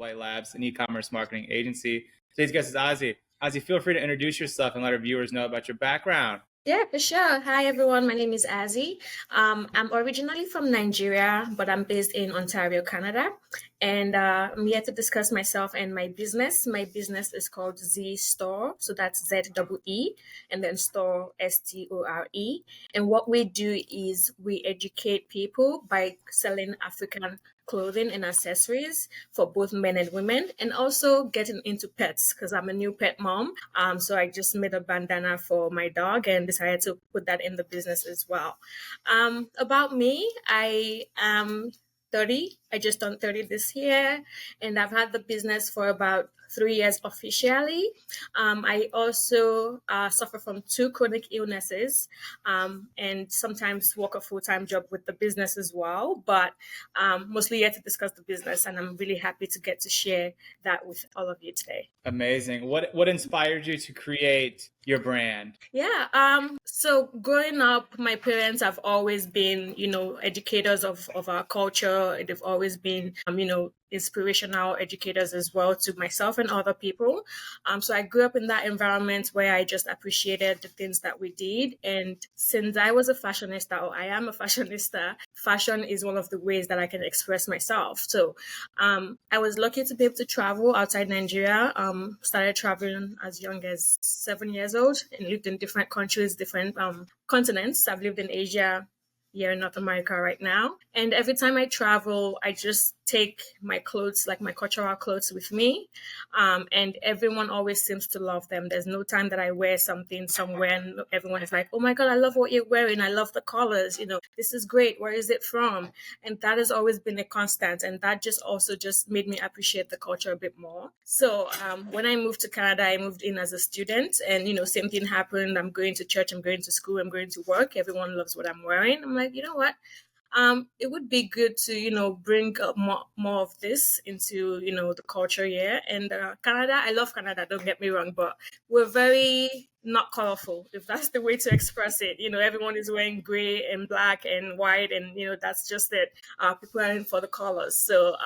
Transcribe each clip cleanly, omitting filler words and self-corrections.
Wytlabs, an e-commerce marketing agency. Today's guest is Azzy. Azzy, feel free to introduce yourself and let our viewers know about your background. Yeah, for sure. Hi, everyone. My name is Azzy. I'm originally from Nigeria, but I'm based in Ontario, Canada. And I'm here to discuss myself and my business. My business is called ZeeStore. So that's ZEE and then store STORE. And what we do is we educate people by selling African clothing and accessories for both men and women, and also getting into pets because I'm a new pet mom. So I just made a bandana for my dog and decided to put that in the business as well. About me, I am 30. I just turned 30 this year, and I've had the business for about 3 years officially. I also suffer from 2 chronic illnesses and sometimes work a full-time job with the business as well, but mostly here to discuss the business, and I'm really happy to get to share that with all of you today. Amazing. What inspired you to create your brand? Yeah. So growing up, my parents have always been, educators of our culture. They've always been, inspirational educators as well to myself and other people. So I grew up in that environment where I just appreciated the things that we did. And since I was a fashionista, or I am a fashionista, fashion is one of the ways that I can express myself. So I was lucky to be able to travel outside Nigeria. Started traveling as young as 7 years old and lived in different countries, different continents. I've lived in Asia, here in North America right now. And every time I travel, I just take my clothes, like my cultural clothes with me. And everyone always seems to love them. There's no time that I wear something somewhere and everyone is like, oh my God, I love what you're wearing. I love the colors. This is great. Where is it from? And that has always been a constant. And that just also just made me appreciate the culture a bit more. So when I moved to Canada, I moved in as a student and, same thing happened. I'm going to church, I'm going to school, I'm going to work. Everyone loves what I'm wearing. I'm like, you know what? It would be good to, bring up more of this into, the culture here. And Canada, I love Canada, don't get me wrong, but we're very not colorful, if that's the way to express it. Everyone is wearing gray and black and white, and, that's just it. People are in for the colors. So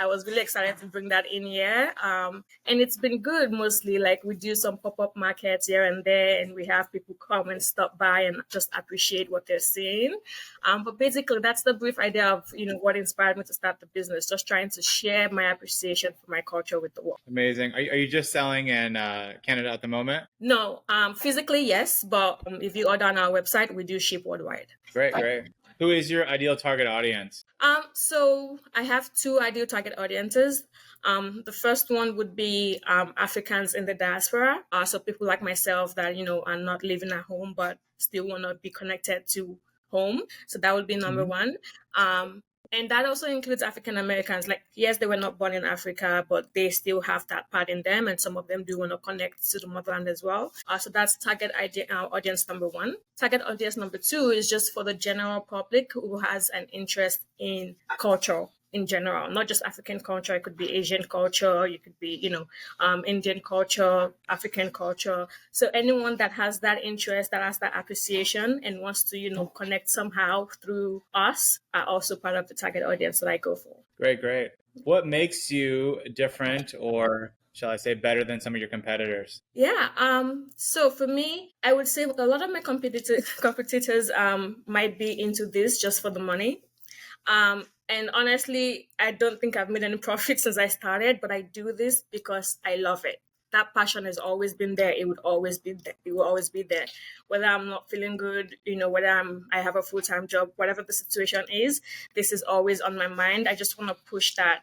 I was really excited to bring that in here. And it's been good mostly. Like we do some pop-up markets here and there, and we have people come and stop by and just appreciate what they're seeing. But basically, that's the brief idea of, what inspired me to start the business, just trying to share my appreciation for my culture with the world. Amazing. Are you just selling in Canada at the moment? No, physically, yes. But if you order on our website, we do ship worldwide. Great. Who is your ideal target audience? So I have 2 ideal target audiences. The first one would be Africans in the diaspora. So people like myself that, are not living at home, but still want to be connected to home. So that would be number one. And that also includes African Americans. Like, yes, they were not born in Africa, but they still have that part in them. And some of them do want to connect to the motherland as well. So that's target audience number 1. Target audience number 2 is just for the general public who has an interest in culture in general, not just African culture. It could be Asian culture. You could be, Indian culture, African culture. So anyone that has that interest, that has that appreciation and wants to, connect somehow through us are also part of the target audience that I go for. Great. What makes you different, or shall I say better than some of your competitors? Yeah. So for me, I would say a lot of my competitors might be into this just for the money. And honestly, I don't think I've made any profit since I started, but I do this because I love it. That passion has always been there. It would always be there. It will always be there. Whether I'm not feeling good, whether I have a full-time job, whatever the situation is, this is always on my mind. I just want to push that,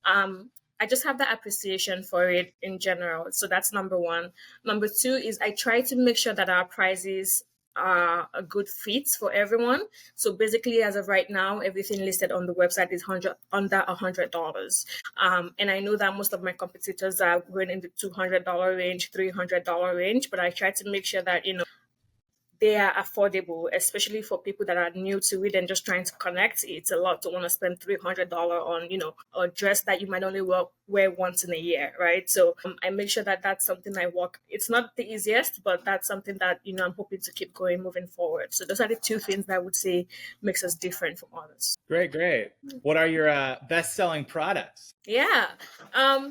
I just have that appreciation for it in general. So that's number 1. Number 2 is I try to make sure that our prices are a good fit for everyone. So basically, as of right now, everything listed on the website is under $100. And I know that most of my competitors are going in the $200 range, $300 range, but I try to make sure that, they are affordable, especially for people that are new to it and just trying to connect. It's a lot to want to spend $300 on, a dress that you might only wear once in a year, right? So I make sure that that's something I work. It's not the easiest, but that's something that, I'm hoping to keep going moving forward. So those are the 2 things that I would say makes us different from others. Great. What are your best-selling products? Yeah.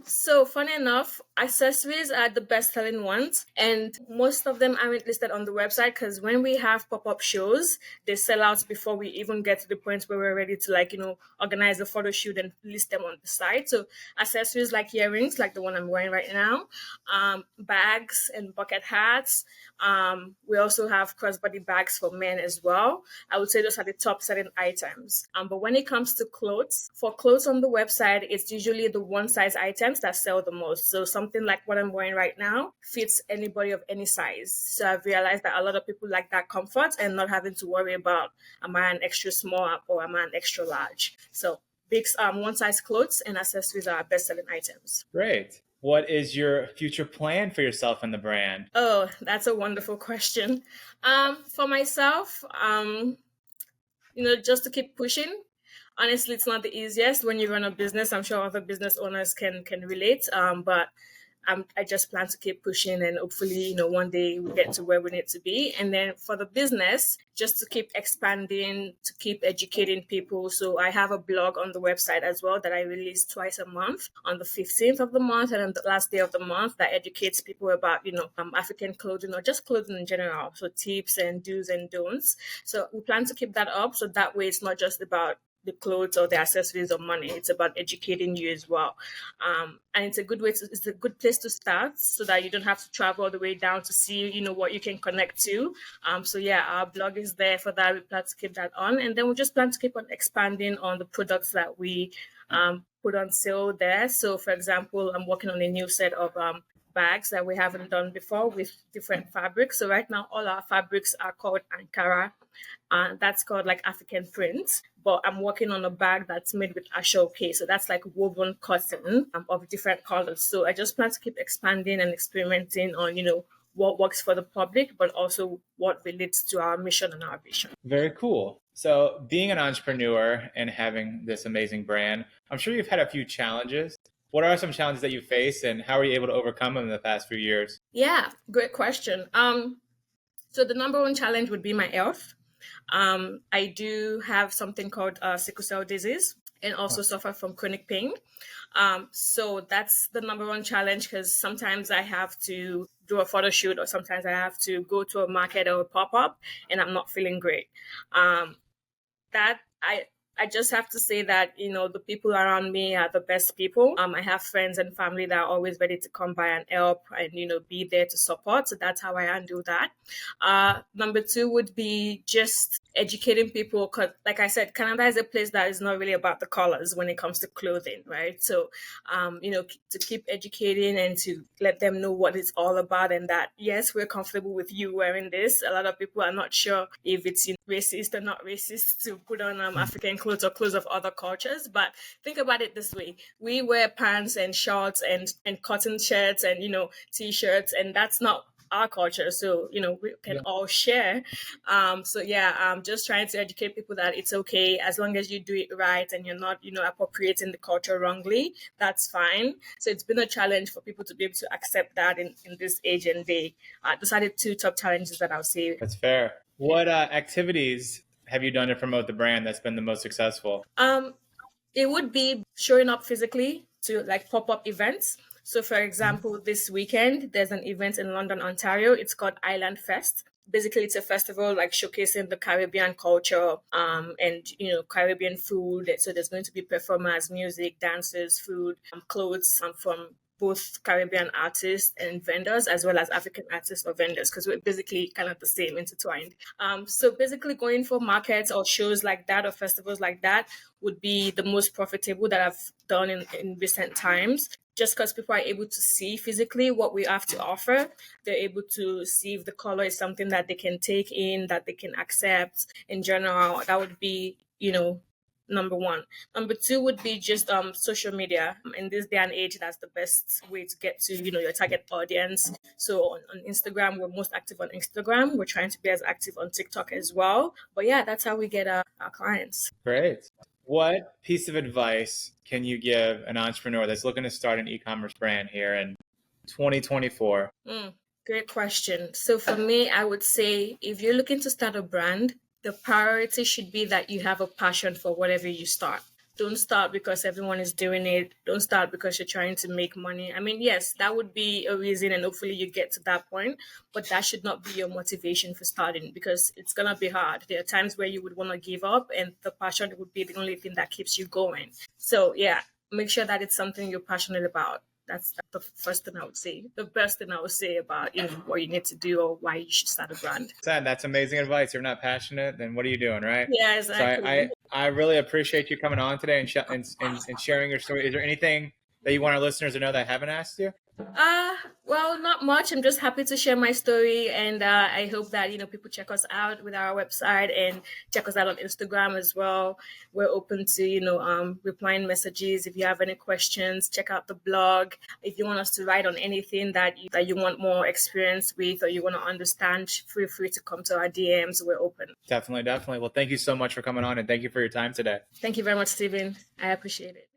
So funny enough, accessories are the best selling ones, and most of them aren't listed on the website because when we have pop-up shows, they sell out before we even get to the point where we're ready to organize a photo shoot and list them on the site. So accessories like earrings, like the one I'm wearing right now, bags and bucket hats. We also have crossbody bags for men as well. I would say those are the top selling items. But when it comes to clothes, for clothes on the website, it's usually the one size items that sell the most. So something like what I'm wearing right now fits anybody of any size. So I've realized that a lot of people like that comfort and not having to worry about, am I an extra small or am I an extra large? So big one size clothes and accessories are our best selling items. Great. What is your future plan for yourself and the brand? Oh, that's a wonderful question. For myself, just to keep pushing. Honestly, it's not the easiest when you run a business. I'm sure other business owners can relate. But I just plan to keep pushing, and hopefully, one day we get to where we need to be. And then for the business, just to keep expanding, to keep educating people. So I have a blog on the website as well that I release twice a month on the 15th of the month and on the last day of the month that educates people about, African clothing or just clothing in general. So tips and do's and don'ts. So we plan to keep that up. So that way it's not just about the clothes or the accessories or money. It's about educating you as well. And it's a good it's a good place to start so that you don't have to travel all the way down to see, what you can connect to. So yeah, our blog is there for that. We plan to keep that on. And then we just plan to keep on expanding on the products that we put on sale there. So for example, I'm working on a new set of bags that we haven't done before with different fabrics. So right now, all our fabrics are called Ankara. That's called like African print. But I'm working on a bag that's made with ashoke. So that's like woven cotton of different colors. So I just plan to keep expanding and experimenting on, what works for the public, but also what relates to our mission and our vision. Very cool. So, being an entrepreneur and having this amazing brand, I'm sure you've had a few challenges. What are some challenges that you face, and how are you able to overcome them in the past few years? Yeah, great question. So the number one challenge would be my health. I do have something called sickle cell disease and also suffer from chronic pain. So that's the number one challenge because sometimes I have to do a photo shoot or sometimes I have to go to a market or a pop up and I'm not feeling great. Um, that I just have to say that the people around me are the best people. I have friends and family that are always ready to come by and help and be there to support. So that's how I handle that. Number two would be just educating people because, like I said, Canada is a place that is not really about the colors when it comes to clothing, right? So, to keep educating and to let them know what it's all about and that yes, we're comfortable with you wearing this. A lot of people are not sure if it's racist or not racist to put on African clothes or clothes of other cultures. But think about it this way: we wear pants and shorts and cotton shirts and t-shirts, and that's not our culture. So we can all share. So yeah, I'm just trying to educate people that it's okay as long as you do it right and you're not appropriating the culture wrongly. That's fine. So it's been a challenge for people to be able to accept that in this age and day. Those are the two top challenges that I'll say. That's fair. What activities have you done to promote the brand that's been the most successful? It would be showing up physically to like pop-up events. So for example, this weekend there's an event in London, Ontario. It's called Island Fest. Basically it's a festival like showcasing the Caribbean culture and Caribbean food. So there's going to be performers, music, dances, food, clothes from both Caribbean artists and vendors as well as African artists or vendors because we're basically kind of the same, intertwined. So basically going for markets or shows like that or festivals like that would be the most profitable that I've done in recent times. Just because people are able to see physically what we have to offer, they're able to see if the color is something that they can take in, that they can accept in general. That would be, number one. Number two would be just social media. In this day and age, that's the best way to get to your target audience. So on Instagram, we're most active on Instagram. We're trying to be as active on TikTok as well. But yeah, that's how we get our clients. Great. What piece of advice can you give an entrepreneur that's looking to start an e-commerce brand here in 2024? Great question. So for me, I would say if you're looking to start a brand, the priority should be that you have a passion for whatever you start. Don't start because everyone is doing it. Don't start because you're trying to make money. I mean, yes, that would be a reason, and hopefully you get to that point, but that should not be your motivation for starting, because it's going to be hard. There are times where you would want to give up, and the passion would be the only thing that keeps you going. So, yeah, make sure that it's something you're passionate about. That's the first thing I would say. The best thing I would say about what you need to do or why you should start a brand. Sad. That's amazing advice. If you're not passionate, then what are you doing, right? Yeah, So exactly. I really appreciate you coming on today and sharing your story. Is there anything that you want our listeners to know that I haven't asked you? Well, not much. I'm just happy to share my story, and I hope that people check us out with our website and check us out on Instagram as well. We're open to replying messages. If you have any questions, check out the blog. If you want us to write on anything that you want more experience with or you want to understand, feel free to come to our DMs. We're open. Definitely. Well, thank you so much for coming on, and thank you for your time today. Thank you very much, Stephen. I appreciate it.